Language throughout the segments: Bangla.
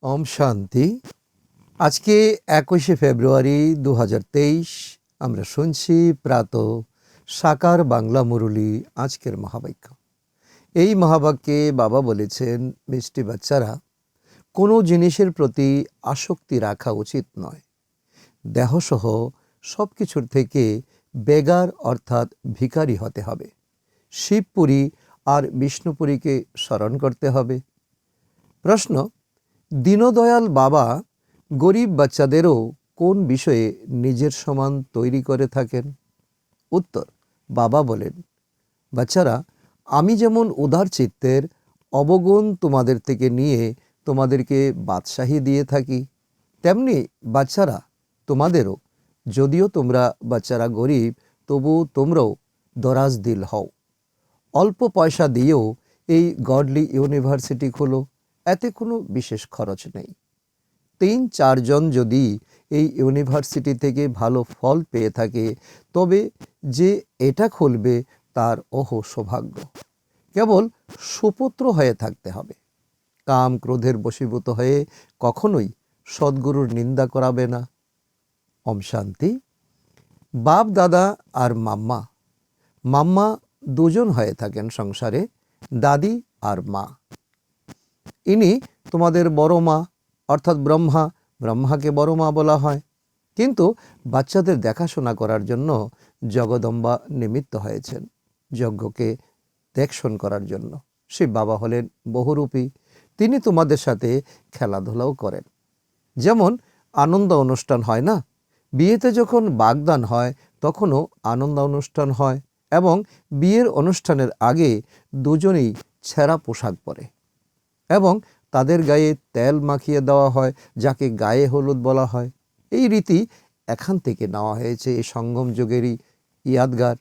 ওম শান্তি। আজকে 21শে ফেব্রুয়ারি 2023। আমরা শুনছি প্রাত সাকার বাংলা মুরলী আজকের মহাবাক্য। এই মহাবাক্যে বাবা বলেছেন, মিষ্টি বাচ্চারা, কোনো জিনিসের প্রতি আসক্তি রাখা উচিত নয়। দেহসহ সব কিছুর থেকে বেগার অর্থাৎ ভিখারি হতে হবে। শিবপুরী আর বিষ্ণুপুরীকে স্মরণ করতে হবে। প্রশ্ন: দীনদয়াল বাবা গরিব বাচ্চাদেরও কোন বিষয়ে নিজের সমান তৈরি করে থাকেন? উত্তর: বাবা বলেন, বাচ্চারা, আমি যেমন উদার চিত্তের অবগুণ তোমাদের থেকে নিয়ে তোমাদেরকে বাদশাহী দিয়ে থাকি, তেমনি বাচ্চারা তোমাদেরও, যদিও তোমরা বাচ্চারা গরিব, তবু তোমরাও দরাজ দিল হও। অল্প পয়সা দিয়েও এই গডলি ইউনিভার্সিটি খোলো, এতে কোনো বিশেষ খরচ নেই। ৩-৪ জন যদি এই ইউনিভার্সিটি থেকে ভালো ফল পেয়ে থাকে, তবে যে এটা খুলবে তার সৌভাগ্য। কেবল সুপুত্র হয়ে থাকতে হবে। কাম ক্রোধের বশীভূত হয়ে কখনোই সদ্গুরুর নিন্দা করাবে না। ওম শান্তি। বাপ দাদা আর মাম্মা। মাম্মা দুজন হয়ে থাকেন সংসারে, দাদি আর মা। ইনি তোমাদের বড় মা, অর্থাৎ ব্রহ্মা। ব্রহ্মাকে বড় মা বলা হয়। কিন্তু বাচ্চাদের দেখাশোনা করার জন্য জগদম্বা নিমিত্ত হয়েছেন, যজ্ঞকে দেখশন করার জন্য। শিব বাবা হলেন বহুরূপী। তিনি তোমাদের সাথে খেলাধুলাও করেন। যেমন আনন্দ অনুষ্ঠান হয় না, বিয়েতে যখন বাগদান হয় তখনও আনন্দ অনুষ্ঠান হয়, এবং বিয়ের অনুষ্ঠানের আগে দুজনেই ছেঁড়া পোশাক পরে এবং তাদের গায়ে তেল মাখিয়ে দেওয়া হয়, যাকে গায়ে হলুদ বলা হয়। এই রীতি এখান থেকে নেওয়া হয়েছে, এই সঙ্গম যুগেরই ইয়াদগার।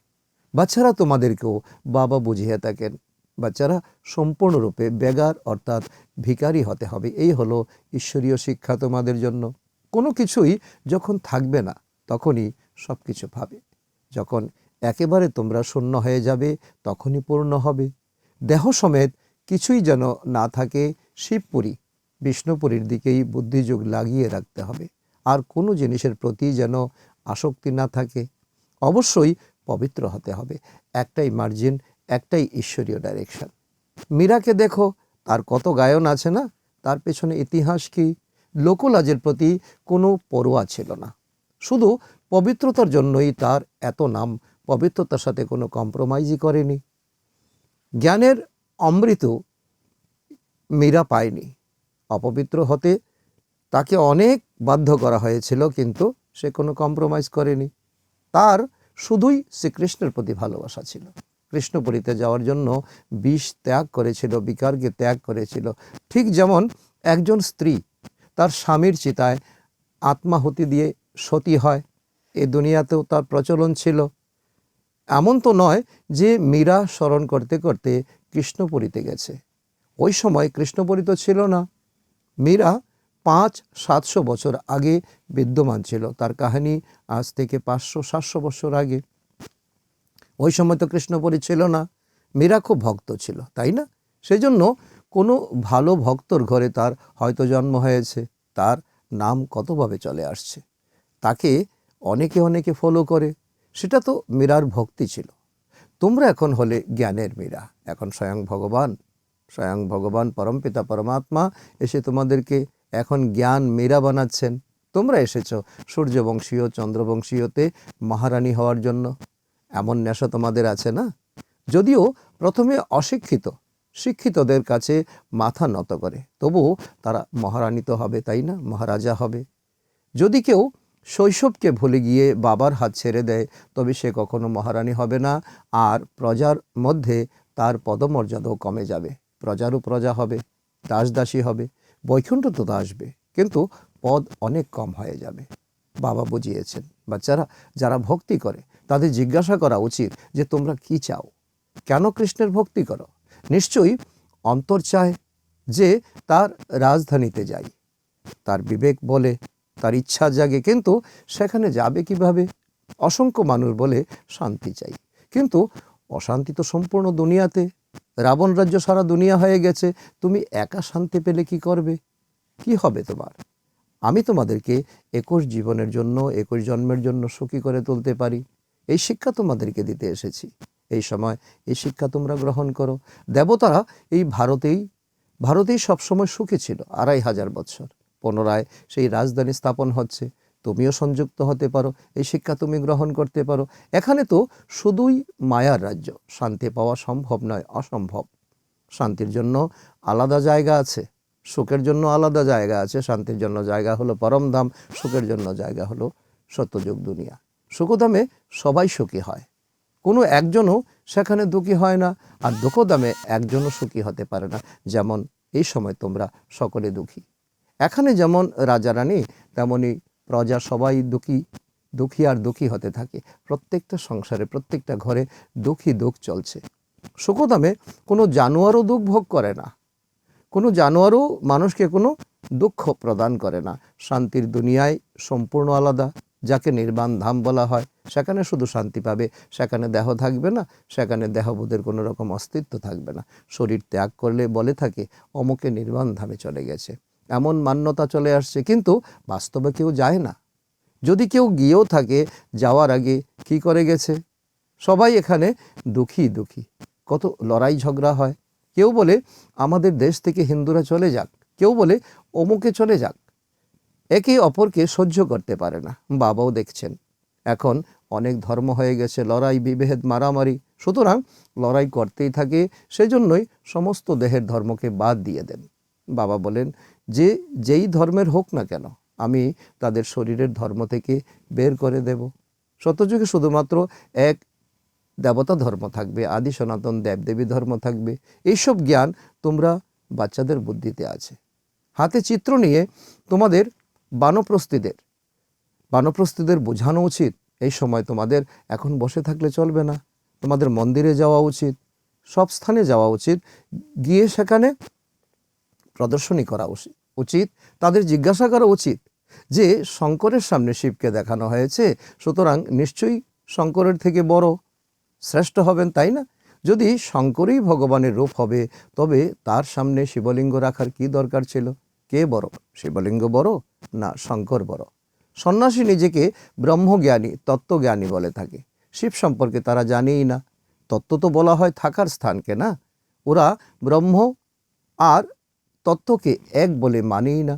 বাচ্চারা তোমাদেরকেও বাবা বুঝিয়ে থাকেন, বাচ্চারা সম্পূর্ণরূপে বেগার অর্থাৎ ভিখারি হতে হবে। এই হলো ঈশ্বরীয় শিক্ষা তোমাদের জন্য। কোনো কিছুই যখন থাকবে না তখনই সব কিছু পাবে। যখন একেবারে তোমরা শূন্য হয়ে যাবে তখনই পূর্ণ হবে। দেহ সমেত কিছুই যেন না থাকে, শিবপুরী বিষ্ণুপুরীর দিকেই বুদ্ধিযোগ লাগিয়ে রাখতে হবে। আর কোনো জিনিসের প্রতি যেন আসক্তি না থাকে। অবশ্যই পবিত্র হতে হবে। একটাই মার্জিন, একটাই ঈশ্বরীয় ডাইরেকশন। মীরাকে দেখো, তার কত গায়ন আছে না, তার পেছনে ইতিহাস কি? লোকলাজের প্রতি কোনো পরোয়া ছিল না, শুধু পবিত্রতার জন্যই তার এত নাম। পবিত্রতার সাথে কোনো কম্প্রোমাইজই করেনি। জ্ঞানের অমৃত মীরা পায়নি। অপবিত্র হতে তাকে অনেক বাধ্য করা হয়েছিল, কিন্তু সে কোনো কম্প্রোমাইজ করেনি। তার শুধুই শ্রীকৃষ্ণের প্রতি ভালোবাসা ছিল। কৃষ্ণপুরীতে যাওয়ার জন্য বিষ ত্যাগ করেছিল, বিকারকে ত্যাগ করেছিল। ঠিক যেমন একজন স্ত্রী তার স্বামীর চিতায় আত্মাহুতি দিয়ে সতী হয়, এ দুনিয়াতেও তার প্রচলন ছিল। এমন তো নয় যে মীরা স্মরণ করতে করতে কৃষ্ণপুরীতে গেছে। ওই সময় কৃষ্ণপুরী তো ছিল না। মীরা 500-700 বছর আগে বিদ্যমান ছিল। তার কাহিনী আজ থেকে 500-700 বছর আগে। ওই সময় তো কৃষ্ণপুরী ছিল না। মীরা খুব ভক্ত ছিল, তাই না? সেজন্য কোনো ভালো ভক্তর ঘরে তার হয়তো জন্ম হয়েছে। তার নাম কতভাবে চলে আসছে, তাকে অনেকে অনেকে ফলো করে। সেটা তো মীরার ভক্তি ছিল। তোমরা এখন হলে জ্ঞানের মীরা। এখন স্বয়ং ভগবান পরমপিতা পরমাত্মা এসে তোমাদেরকে এখন জ্ঞান মীরা বানাচ্ছেন। তোমরা এসেছো সূর্যবংশীয় চন্দ্রবংশীয়তে মহারানী হওয়ার জন্য। এমন নেশা তোমাদের আছে না? যদিও প্রথমে অশিক্ষিত শিক্ষিতদের কাছে মাথা নত করে, তবুও তারা মহারানী তো হবে, তাই না? মহারাজা হবে। যদি কেউ শৈশবকে ভুলে গিয়ে বাবার হাত ছেড়ে দেয়, তবে সে কখনো মহারানী হবে না। আর প্রজার মধ্যে তার পদমর্যাদাও কমে যাবে। প্রজারও প্রজা হবে, দাসদাসী হবে। বৈকুণ্ঠ তো আসবে, কিন্তু পদ অনেক কম হয়ে যাবে। বাবা বুঝিয়েছেন, বাচ্চারা যারা ভক্তি করে তাদের জিজ্ঞাসা করা উচিত যে তোমরা কি চাও, কেন কৃষ্ণের ভক্তি করো? নিশ্চয়ই অন্তর চায় যে তার রাজধানীতে যাই। তার বিবেক বলে, তার ইচ্ছা জাগে, কিন্তু সেখানে যাবে কিভাবে? অসংখ্য মানুষ বলে শান্তি চাই, কিন্তু অশান্তি তো সম্পূর্ণ দুনিয়াতে। রাবণ রাজ্য সারা দুনিয়া হয়ে গেছে, তুমি একা শান্তি পেলে কি করবে? কি হবে তোমার? আমি তোমাদেরকে 21 জীবনের জন্য 21 জন্মের জন্য সুখী করে তুলতে পারি। এই শিক্ষা তোমাদেরকে দিতে এসেছি। এই সময় এই শিক্ষা তোমরা গ্রহণ করো। দেবতারা এই ভারতেই সবসময় সুখী ছিল 2500 বছর। পুনরায় সেই রাজধানী স্থাপন হচ্ছে। তুমিও সংযুক্ত হতে পারো, এই শিক্ষা তুমি গ্রহণ করতে পারো। এখানে তো শুধুই মায়ার রাজ্য, শান্তি পাওয়া সম্ভব নয়, অসম্ভব। শান্তির জন্য আলাদা জায়গা আছে, সুখের জন্য আলাদা জায়গা আছে। শান্তির জন্য জায়গা হলো পরমধাম, সুখের জন্য জায়গা হলো সত্যযুগ দুনিয়া। সুখধামে সবাই সুখী হয়, কোনো একজনও সেখানে দুঃখী হয় না, আর দুঃখধামে একজনও সুখী হতে পারে না। যেমন এই সময় তোমরা সকলে দুঃখী। এখানে যেমন রাজা রানী, তেমনি প্রজা সবাই দুঃখী আর দুঃখী হতে থাকে। প্রত্যেকটা সংসারে, প্রত্যেকটা ঘরে দুঃখী দুঃখ চলছে। সুখধামে কোনো জানোয়ারও দুঃখ ভোগ করে না, কোনো জানোয়ারও মানুষকে কোনো দুঃখ প্রদান করে না। শান্তির দুনিয়ায় সম্পূর্ণ আলাদা, যাকে নির্বাণ ধাম বলা হয়। সেখানে শুধু শান্তি পাবে, সেখানে দেহ থাকবে না, সেখানে দেহবোধের কোনো রকম অস্তিত্ব থাকবে না। শরীর ত্যাগ করলে বলে থাকে অমুকে নির্বাণ ধামে চলে গেছে, এমন মান্যতা চলে আসছে, কিন্তু বাস্তবে কেউ যায় না। যদি কেউ গিয়েও থাকে, যাওয়ার আগে কি করে গেছে? সবাই এখানে দুঃখী। কত লড়াই ঝগড়া হয়। কেউ বলে আমাদের দেশ থেকে হিন্দুরা চলে যাক, কেউ বলে অমুকে চলে যাক। একে অপরকে সহ্য করতে পারে না। বাবাও দেখছেন এখন অনেক ধর্ম হয়ে গেছে, লড়াই বিভেদ মারামারি, সুতরাং লড়াই করতেই থাকে। সেজন্যই সমস্ত দেহের ধর্মকে বাদ দিয়ে দেন। বাবা বলেন যে যেই ধর্মের হোক না কেন, আমি তাদের শরীরের ধর্ম থেকে বের করে দেব। সত্যযুগে শুধুমাত্র এক দেবতা ধর্ম থাকবে, আদি সনাতন দেবদেবী ধর্ম থাকবে। এইসব জ্ঞান তোমরা বাচ্চাদের বুদ্ধিতে আছে। হাতে চিত্র নিয়ে তোমাদের বানপ্রস্থিদের বোঝানো উচিত এই সময় তোমাদের এখন বসে থাকলে চলবে না। তোমাদের মন্দিরে যাওয়া উচিত, সব স্থানে যাওয়া উচিত, গিয়ে সেখানে প্রদর্শনী করা উচিত। তাদের জিজ্ঞাসা করা উচিত যে শঙ্করের সামনে শিবকে দেখানো হয়েছে, সুতরাং নিশ্চয়ই শঙ্করের থেকে বড় শ্রেষ্ঠ হবেন, তাই না? যদি শঙ্করই ভগবানের রূপ হবে, তবে তার সামনে শিবলিঙ্গ রাখার কি দরকার ছিল? কে বড়, শিবলিঙ্গ বড় না শঙ্কর বড়? সন্ন্যাসী নিজেকে ব্রহ্মজ্ঞানী, তত্ত্বজ্ঞানী বলে থাকে। শিব সম্পর্কে তারা জানেই না। তত্ত্ব তো বলা হয় থাকার স্থানকে, না? ওরা ব্রহ্ম আর তত্ত্বকে এক বলে মানেই না।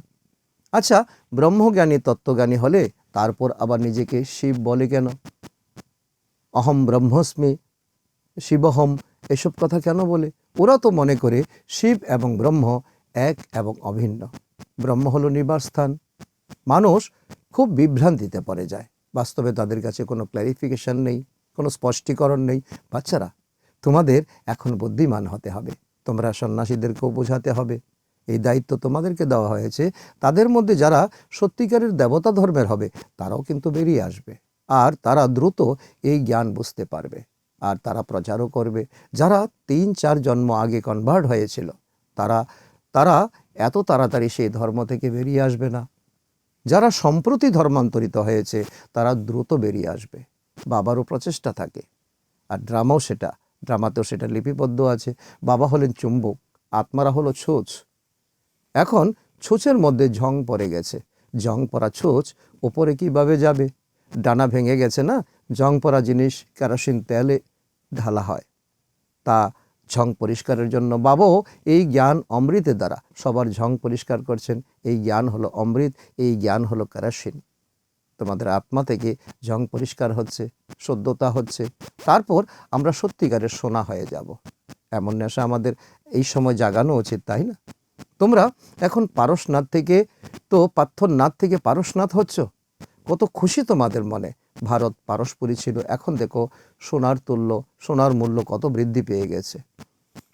আচ্ছা, ব্রহ্মজ্ঞানী তত্ত্বজ্ঞানী হলে তারপর আবার নিজেকে শিব বলে কেন? অহম ব্রহ্মস্মি, শিবহম, এসব কথা কেন বলে? ওরা তো মনে করে শিব এবং ব্রহ্ম এক এবং অভিন্ন। ব্রহ্ম হলো নিবাস স্থান। মানুষ খুব বিভ্রান্তিতে পড়ে যায়। বাস্তবে তাদের কাছে কোনো ক্ল্যারিফিকেশন নেই, কোনো স্পষ্টীকরণ নেই। বাচ্চারা, তোমাদের এখন বুদ্ধিমান হতে হবে। তোমরা সন্ন্যাসীদেরকেও বোঝাতে হবে। এই দায়িত্ব তোমাদেরকে দেওয়া হয়েছে। তাদের মধ্যে যারা সত্যিকারের দেবতা ধর্মের হবে, তারাও কিন্তু বেরিয়ে আসবে, আর তারা দ্রুত এই জ্ঞান বুঝতে পারবে, আর তারা প্রচারও করবে। যারা 3-4 জন্ম আগে কনভার্ট হয়েছিল, তারা এত তাড়াতাড়ি সেই ধর্ম থেকে বেরিয়ে আসবে না। যারা সম্প্রতি ধর্মান্তরিত হয়েছে, তারা দ্রুত বেরিয়ে আসবে। বাবারও প্রচেষ্টা থাকে, আর ড্রামাতেও সেটা লিপিবদ্ধ আছে। বাবা হলেন চুম্বক, আত্মারা হলো ছোচ। এখন ছোচের মধ্যে ঝং পড়ে গেছে। জং পড়া ছোচ ওপরে কিভাবে যাবে? ডানা ভেঙে গেছে না? জং পড়া জিনিস কেরোসিন তেলে ঢালা হয়, তা ঝং পরিষ্কারের জন্য বাবাও এই জ্ঞান অমৃতের দ্বারা সবার ঝং পরিষ্কার করছেন। এই জ্ঞান হলো অমৃত, এই জ্ঞান হলো কেরোসিন। তোমাদের আত্মা থেকে ঝং পরিষ্কার হচ্ছে, শুদ্ধতা হচ্ছে। তারপর আমরা সত্যিকারের সোনা হয়ে যাব। এমন নেশা আমাদের এই সময় জাগানো উচিত, তাই না? তোমরা এখন পার্থনাথ থেকে পারশনাথ হচ্ছ। কত খুশি তোমাদের মনে। ভারত পারস্পরিক ছিল, এখন দেখো সোনার মূল্য কত বৃদ্ধি পেয়ে গেছে।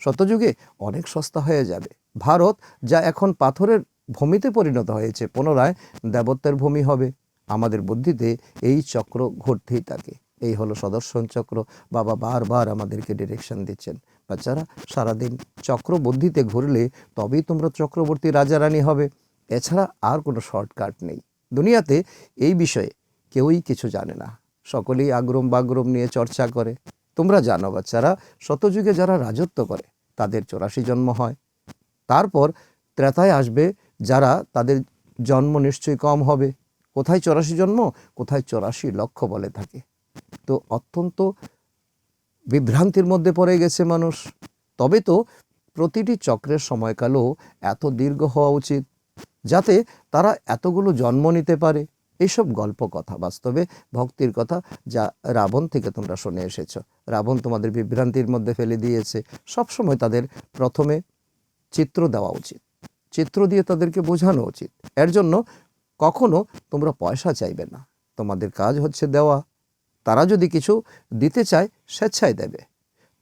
সত্যযুগে অনেক সস্তা হয়ে যাবে। ভারত যা এখন পাথরের ভূমিতে পরিণত হয়েছে, পুনরায় দেবত্বের ভূমি হবে। আমাদের বুদ্ধিতে এই চক্র ঘুরতেই থাকে। এই হলো সদর্শন চক্র। বাবা বারবার আমাদেরকে ডিরেকশন দিচ্ছেন। বাচ্চারা, সারাদিন চক্র বুদ্ধিতে ঘুরলে তবেই তোমরা চক্রবর্তী রাজা রানী হবে। এছাড়া আর কোনো শর্টকাট নেই। দুনিয়াতে এই বিষয়ে কেউই কিছু জানে না। সকলেই আগ্রম বাগ্রম নিয়ে চর্চা করে। তোমরা জানো বাচ্চারা, শতযুগে যারা রাজত্ব করে তাদের 84 জন্ম হয়। তারপর ত্রেতায় আসবে যারা তাদের জন্ম নিশ্চয়ই কম হবে। কোথায় 84 জন্ম, কোথায় 84 লক্ষ বলে থাকে। তো অত্যন্ত বিভ্রান্তির মধ্যে পড়ে গেছে মানুষ। তবে তো প্রতিটি চক্রের সময়কালও এত দীর্ঘ হওয়া উচিত যাতে তারা এতগুলো জন্ম নিতে পারে। এইসব গল্প কথা, বাস্তবে ভক্তির কথা, যা রাবণ থেকে তোমরা শুনে এসেছো। রাবণ তোমাদের বিভ্রান্তির মধ্যে ফেলে দিয়েছে। সবসময় তাদের প্রথমে চিত্র দেওয়া উচিত, চিত্র দিয়ে তাদেরকে বোঝানো উচিত। এর জন্য কখনো তোমরা পয়সা চাইবে না, তোমাদের কাজ হচ্ছে দেওয়া। তারা যদি কিছু দিতে চায় স্বেচ্ছায় দেবে।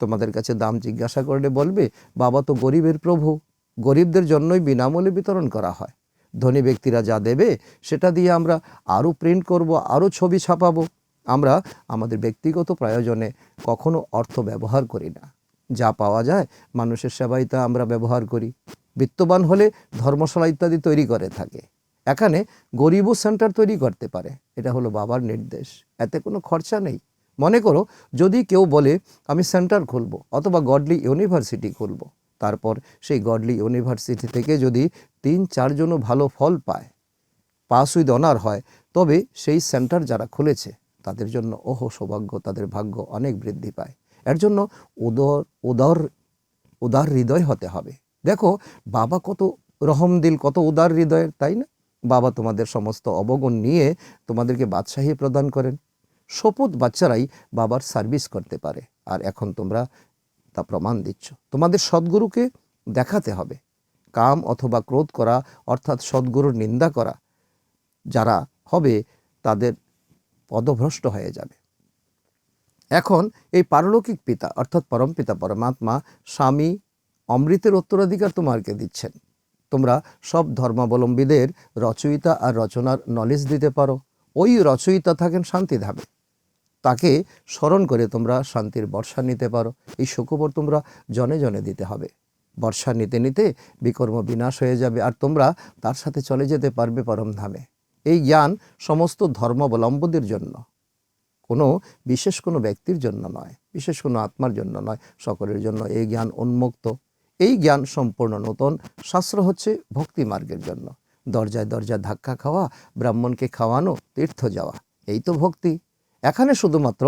তোমাদের কাছে দাম জিজ্ঞাসা করলে বলবে, বাবা তো গরিবের প্রভু, গরিবদের জন্যই বিনামূল্যে বিতরণ করা হয়। ধনী ব্যক্তিরা যা দেবে সেটা দিয়ে আমরা আরও প্রিন্ট করব, আরও ছবি ছাপাবো। আমরা আমাদের ব্যক্তিগত প্রয়োজনে কখনো অর্থ ব্যবহার করি না। যা পাওয়া যায় মানুষের সেবায় তা আমরা ব্যবহার করি। বিত্তবান হলে ধর্মশালা ইত্যাদি তৈরি করে থাকে। এখানে গরিবও সেন্টার তৈরি করতে পারে। এটা হলো বাবার নির্দেশ, এতে কোনো খরচা নেই। মনে করো যদি কেউ বলে আমি সেন্টার খুলব অথবা গডলি ইউনিভার্সিটি খুলব, তারপর সেই গডলি ইউনিভার্সিটি থেকে যদি 3-4 জনও ভালো ফল পায়, পাস উইথ অনার হয়, তবে সেই সেন্টার যারা খুলেছে তাদের জন্য ওহো সৌভাগ্য, তাদের ভাগ্য অনেক বৃদ্ধি পায়। এর জন্য উদার উদার উদার হৃদয় হতে হবে। দেখো বাবা কত রহমদিল, কত উদার হৃদয়ের, তাই না? বাবা তোমাদের সমস্ত অবগুণ নিয়ে তোমাদেরকে বাদশাহী প্রদান করেন। শপথ বাচ্চারাই বাবার সার্ভিস করতে পারে, আর এখন তোমরা তা প্রমাণ দিচ্ছ। তোমাদের সদ্গুরুকে দেখাতে হবে। কাম অথবা ক্রোধ করা, অর্থাৎ সদ্গুরুর নিন্দা করা যারা হবে তাদের পদভ্রষ্ট হয়ে যাবে। এখন এই পারলৌকিক পিতা অর্থাৎ পরমপিতা পরমাত্মা স্বামী অমৃতের উত্তরাধিকার তোমাকে দিচ্ছেন। তোমরা সব ধর্মাবলম্বীদের রচয়িতা আর রচনার নলেজ দিতে পারো। ওই রচয়িতা থাকেন শান্তিধামে, তাকে স্মরণ করে তোমরা শান্তির বর্ষা নিতে পারো। এই সুখবর তোমরা জনে জনে দিতে হবে। বর্ষা নিতে নিতে বিকর্ম বিনাশ হয়ে যাবে, আর তোমরা তার সাথে চলে যেতে পারবে পরমধামে। এই জ্ঞান সমস্ত ধর্মাবলম্বীদের জন্য, কোনো ব্যক্তির জন্য নয়, বিশেষ কোনো আত্মার জন্য নয়, সকলের জন্য এই জ্ঞান উন্মুক্ত। এই জ্ঞান সম্পূর্ণ নতুন। শাস্ত্র হচ্ছে ভক্তি মার্গের জন্য। দরজায় দরজায় ধাক্কা খাওয়া, ব্রাহ্মণকে খাওয়ানো, তীর্থ যাওয়া, এই তো ভক্তি। এখানে শুধুমাত্র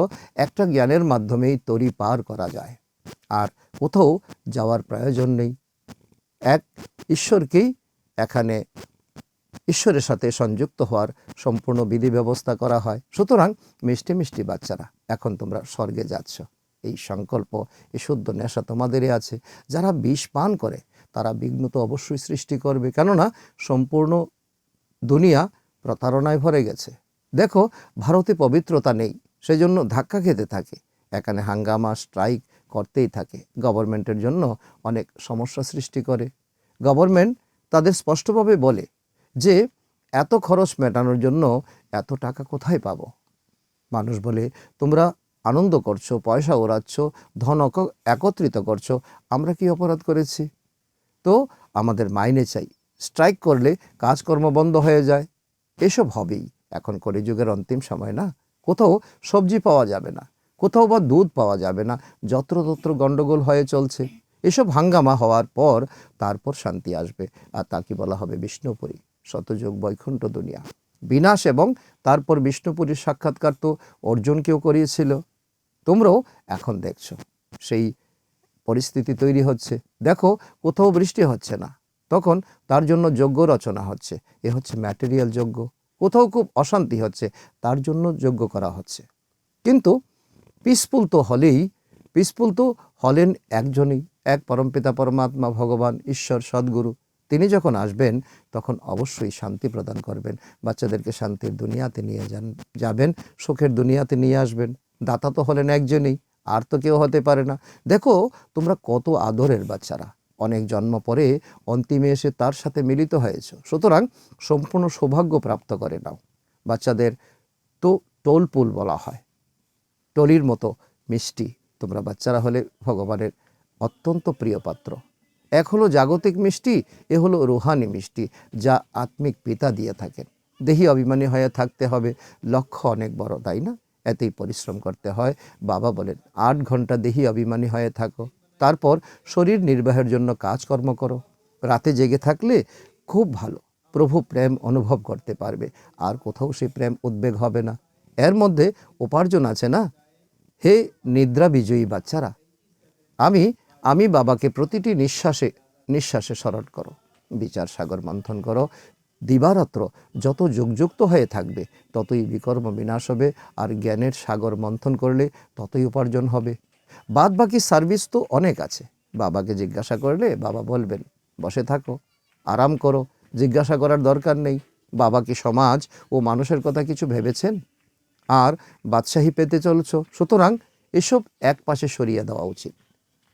একটা জ্ঞানের মাধ্যমেই তরি পার করা যায়, আর কোথাও যাওয়ার প্রয়োজন নেই। এক ঈশ্বরকেই এখানে ঈশ্বরের সাথে সংযুক্ত হওয়ার সম্পূর্ণ বিধি ব্যবস্থা করা হয়। সুতরাং মিষ্টি মিষ্টি বাচ্চারা, এখন তোমরা স্বর্গে যাচ্ছ। এই সংকল্প, এই শুদ্ধ নেশা তোমাদেরই আছে। যারা বিষ পান করে তারা বিঘ্ন তো অবশ্যই সৃষ্টি করবে, কেননা সম্পূর্ণ দুনিয়া প্রতারণায় ভরে গেছে। দেখো ভারতে পবিত্রতা নেই, সেজন্য ধাক্কা খেতে থাকে। এখানে হাঙ্গামা, স্ট্রাইক করতেই থাকে। গভর্নমেন্টের জন্য অনেক সমস্যা সৃষ্টি করে। গভর্নমেন্ট তাদের স্পষ্টভাবে বলে যে এত খরচ মেটানোর জন্য এত টাকা কোথায় পাবো? মানুষ বলে তোমরা আনন্দ করছো, পয়সা ওড়াচ্ছ, ধন একত্রিত করছো, আমরা কি অপরাধ করেছি? তো আমাদের মাইনে চাই। স্ট্রাইক করলে কাজকর্ম বন্ধ হয়ে যায়। এসব হবেই। এখন কলিযুগের অন্তিম সময় না, কোথাও সবজি পাওয়া যাবে না, কোথাও বা দুধ পাওয়া যাবে না, যত্রতত্র গণ্ডগোল হয়ে চলছে। এসব হাঙ্গামা হওয়ার পর তারপর শান্তি আসবে, আর তাকে বলা হবে বিষ্ণুপুরী, শতযুগ বৈকুণ্ঠ দুনিয়া। বিনাশ এবং তারপর বিষ্ণুপুরীর সাক্ষাৎকার তো অর্জুনকেও করিয়েছিল। তোমরাও এখন দেখছো সেই পরিস্থিতি তৈরি হচ্ছে। দেখো কোথাও বৃষ্টি হচ্ছে না, তখন তার জন্য যজ্ঞ রচনা হচ্ছে। এ হচ্ছে ম্যাটেরিয়াল যজ্ঞ। কোথাও খুব অশান্তি হচ্ছে, তার জন্য যজ্ঞ করা হচ্ছে। কিন্তু পিসফুল তো হলেন একজনই, এক পরমপিতা পরমাত্মা, ভগবান ঈশ্বর সদ্গুরু। তিনি যখন আসবেন তখন অবশ্যই শান্তি প্রদান করবেন। বাচ্চাদেরকে শান্তির দুনিয়াতে নিয়ে যাবেন, সুখের দুনিয়াতে নিয়ে আসবেন। দাতা তো হলেন একজনই, আর তো কেউ হতে পারে না। দেখো তোমরা কত আদরের বাচ্চারা, অনেক জন্ম পরে অন্তিমে এসে তার সাথে মিলিত হয়েছ। সুতরাং সম্পূর্ণ সৌভাগ্য প্রাপ্ত করে নাও। বাচ্চাদের তো টোলপুল বলা হয়, টলির মতো মিষ্টি। তোমরা বাচ্চারা হলে ভগবানের অত্যন্ত প্রিয় পাত্র। এক হলো জাগতিক মিষ্টি, এ হলো রুহানি মিষ্টি, যা আত্মিক পিতা দিয়ে থাকেন। দেহি অভিমানী হয়ে থাকতে হবে, লক্ষ্য অনেক বড়, তাই না? এতেই পরিশ্রম করতে হয়। বাবা বলেন 8 ঘন্টা দেহি অভিমানী হয়ে থাকো, তারপর শরীর নির্বাহের জন্য কাজকর্ম করো। রাতে জেগে থাকলে খুব ভালো, প্রভু প্রেম অনুভব করতে পারবে, আর কোথাও সেই প্রেম উদ্বেগ হবে না। এর মধ্যে উপার্জন আছে না। হে নিদ্রা বিজয়ী বাচ্চারা, আমি আমি বাবাকে প্রতিটি নিঃশ্বাসে নিঃশ্বাসে স্মরণ করো, বিচার সাগর মন্থন করো। দিবারাত্র যত যুগযুক্ত হয়ে থাকবে ততই বিকর্ম বিনাশ হবে, আর জ্ঞানের সাগর মন্থন করলে ততই উপার্জন হবে। বাদ বাকি সার্ভিস তো অনেক আছে। বাবাকে জিজ্ঞাসা করলে বাবা বলবেন, বসে থাকো, আরাম করো, জিজ্ঞাসা করার দরকার নেই। বাবা কি সমাজ ও মানুষের কথা কিছু ভেবেছেন? আর বাদশাহী পেতে চলছ, সুতরাং এসব এক পাশে সরিয়ে দেওয়া উচিত।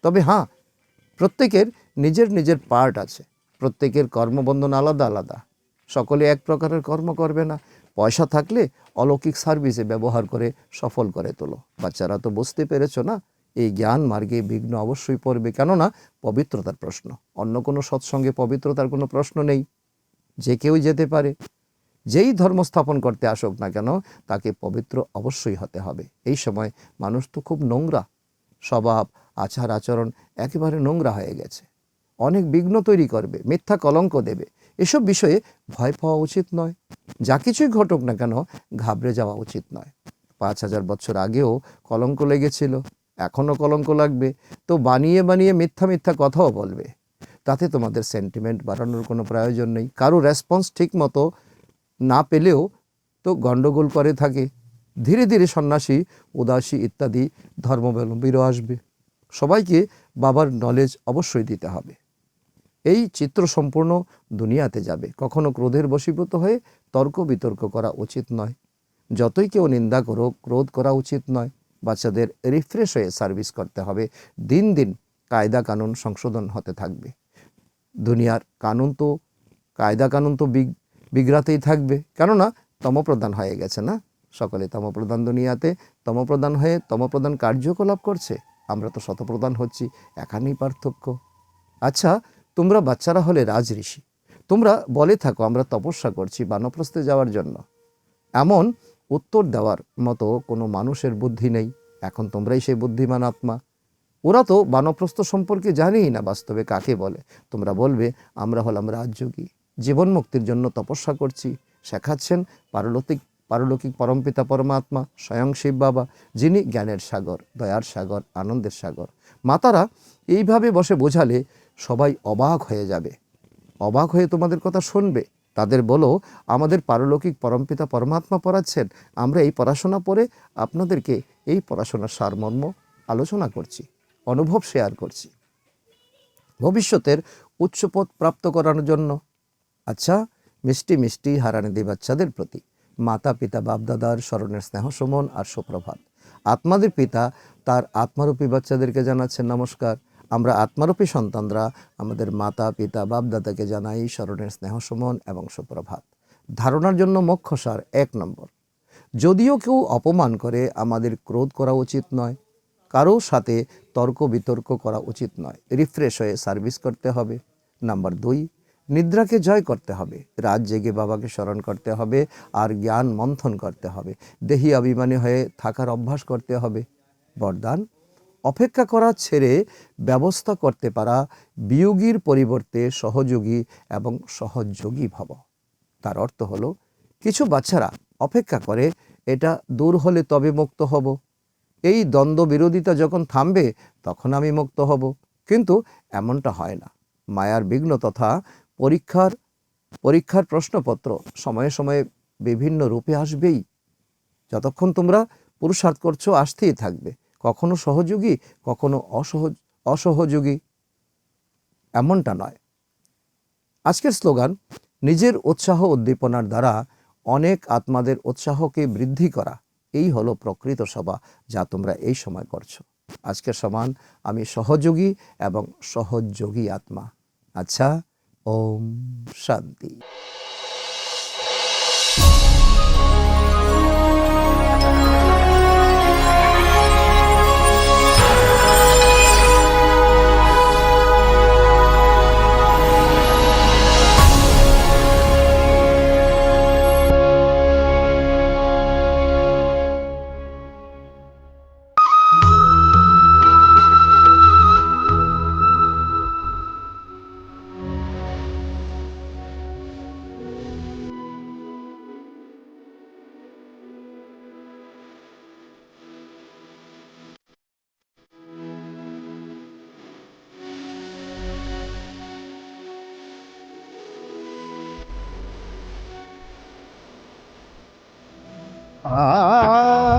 তবে হ্যাঁ, প্রত্যেকের নিজের নিজের পার্ট আছে, প্রত্যেকের কর্মবন্ধন আলাদা আলাদা। সকলে এক প্রকারের কর্ম করবে না। পয়সা থাকলে অলৌকিক সার্ভিসে ব্যবহার করে সফল করে তোলো। বাচ্চারা তো বুঝতে পেরেছ না, এই জ্ঞান মার্গে বিঘ্ন অবশ্যই পড়বে, কেননা পবিত্রতার প্রশ্ন। অন্য কোনো সৎসঙ্গে পবিত্রতার কোনো প্রশ্ন নেই, যে কেউ যেতে পারে। যেই ধর্ম স্থাপন করতে আসুক না কেন, তাকে পবিত্র অবশ্যই হতে হবে। এই সময় মানুষ তো খুব নোংরা, স্বভাব আচার আচরণ একেবারে নোংরা হয়ে গেছে, অনেক বিঘ্ন তৈরি করবে, মিথ্যা কলঙ্ক দেবে। এসব বিষয়ে ভয় পাওয়া উচিত নয়। যা কিছুই ঘটুক না কেন, ঘাবড়ে যাওয়া উচিত নয়। 5,000 বছর আগেও কলঙ্ক লেগেছিল, এখনও কলঙ্ক লাগবে। তো বানিয়ে বানিয়ে মিথ্যা মিথ্যা কথাও বলবে, তাতে তোমাদের সেন্টিমেন্ট বাড়ানোর কোনো প্রয়োজন নেই। কারো রেসপন্স ঠিক মতো না পেলেও তো গণ্ডগোল করে থাকে। ধীরে ধীরে সন্ন্যাসী, উদাসী ইত্যাদি ধর্মাবলম্বীরও আসবে। সবাইকে বাবার নলেজ অবশ্যই দিতে হবে। এই চিত্র সম্পূর্ণ দুনিয়াতে যাবে। কখনো ক্রোধের বশীভূত হয়ে তর্ক বিতর্ক করা উচিত নয়। যতই কেউ নিন্দা করো, ক্রোধ করা উচিত নয়। বাচ্চাদের রিফ্রেশ হয়ে সার্ভিস করতে হবে। দিন দিন কায়দা কানুন সংশোধন হতে থাকবে। দুনিয়ার কায়দা কানুন তো বিগড়াতেই থাকবে, কেননা তমপ্রধান হয়ে গেছে না। সকলে তমপ্রধান দুনিয়াতে, তমপ্রধান হয়ে তমপ্রধান কার্যকলাপ করছে। আমরা তো শতপ্রধান হচ্ছি, এখানেই পার্থক্য। আচ্ছা, তোমরা বাচ্চারা হলে রাজ ঋষি, তোমরা বলে থাকো আমরা তপস্যা করছি বানপ্রস্থে যাওয়ার জন্য। এমন উত্তর দেওয়ার মতো কোনো মানুষের বুদ্ধি নেই। এখন তোমরাই সেই বুদ্ধিমান আত্মা। ওরা তো বানপ্রস্থ সম্পর্কে জানেই না বাস্তবে কাকে বলে। তোমরা বলবে আমরা হলাম রাজযোগী, জীবন মুক্তির জন্য তপস্যা করছি। শেখাচ্ছেন পারলৌকিক পরমপিতা পরমাত্মা স্বয়ং শিব বাবা, যিনি জ্ঞানের সাগর, দয়ার সাগর, আনন্দের সাগর। মাতারা এইভাবে বসে বোঝালে সবাই অবাক হয়ে যাবে, অবাক হয়ে তোমাদের কথা শুনবে। তাদের বলো, আমাদের পারলৌকিক পরমপিতা পরমাত্মা পড়াচ্ছেন, আমরা এই পড়াশোনা পড়ে আপনাদেরকে এই পড়াশোনার সারমর্ম আলোচনা করছি, অনুভব শেয়ার করছি ভবিষ্যতের উচ্চপদ প্রাপ্ত করার জন্য। আচ্ছা, মিষ্টি মিষ্টি হারানিদি বাচ্চাদের প্রতি মাতা পিতা বাপদাদার স্মরণের স্নেহ সুমন আর সুপ্রভাত। আত্মাদের পিতা তার আত্মারূপী বাচ্চাদেরকে জানাচ্ছেন নমস্কার। আমরা আত্মারূপী সন্তানরা আমাদের মাতা পিতা বাপদাদাকে জানাই স্মরণের স্নেহ সুমন এবং সুপ্রভাত। ধারণার জন্য মুখ্য সার 1 নম্বর, যদিও কেউ অপমান করে আমাদের ক্রোধ করা উচিত নয়, কারো সাথে তর্ক বিতর্ক করা উচিত নয়, রিফ্রেশ হয়ে সার্ভিস করতে হবে। নাম্বার 2, নিদ্রাকে জয় করতে হবে, রাত জেগে বাবাকে স্মরণ করতে হবে আর জ্ঞান মন্থন করতে হবে। দেহি অভিমানী হয়ে থাকার অভ্যাস করতে হবে। বরদান, অপেক্ষা করা ছেড়ে ব্যবস্থা করতে পারা, বিয়োগীর পরিবর্তে সহযোগী এবং সহযোগী ভব। তার অর্থ হলো, কিছু বাচ্চারা অপেক্ষা করে এটা দূর হলে তবে মুক্ত হব, এই দ্বন্দ্ব বিরোধিতা যখন থামবে তখন আমি মুক্ত হব। কিন্তু এমনটা হয় না। মায়ার বিঘ্ন তথা পরীক্ষার প্রশ্নপত্র সময়ে সময়ে বিভিন্ন রূপে আসবেই। যতক্ষণ তোমরা পুরুষার্থ করছো আসতেই থাকবে, কখনো সহযোগী, কখনো অসহযোগী। এমনটা নয়। আজকের স্লোগান, নিজের উৎসাহ উদ্দীপনার দ্বারা অনেক আত্মাদের উৎসাহকে বৃদ্ধি করা। এই হলো প্রকৃত সভা, যা তোমরা এই সময় করছো। আজকের সমান আমি সহযোগী এবং সহযোগী আত্মা। আচ্ছা, ওম শান্তি। আ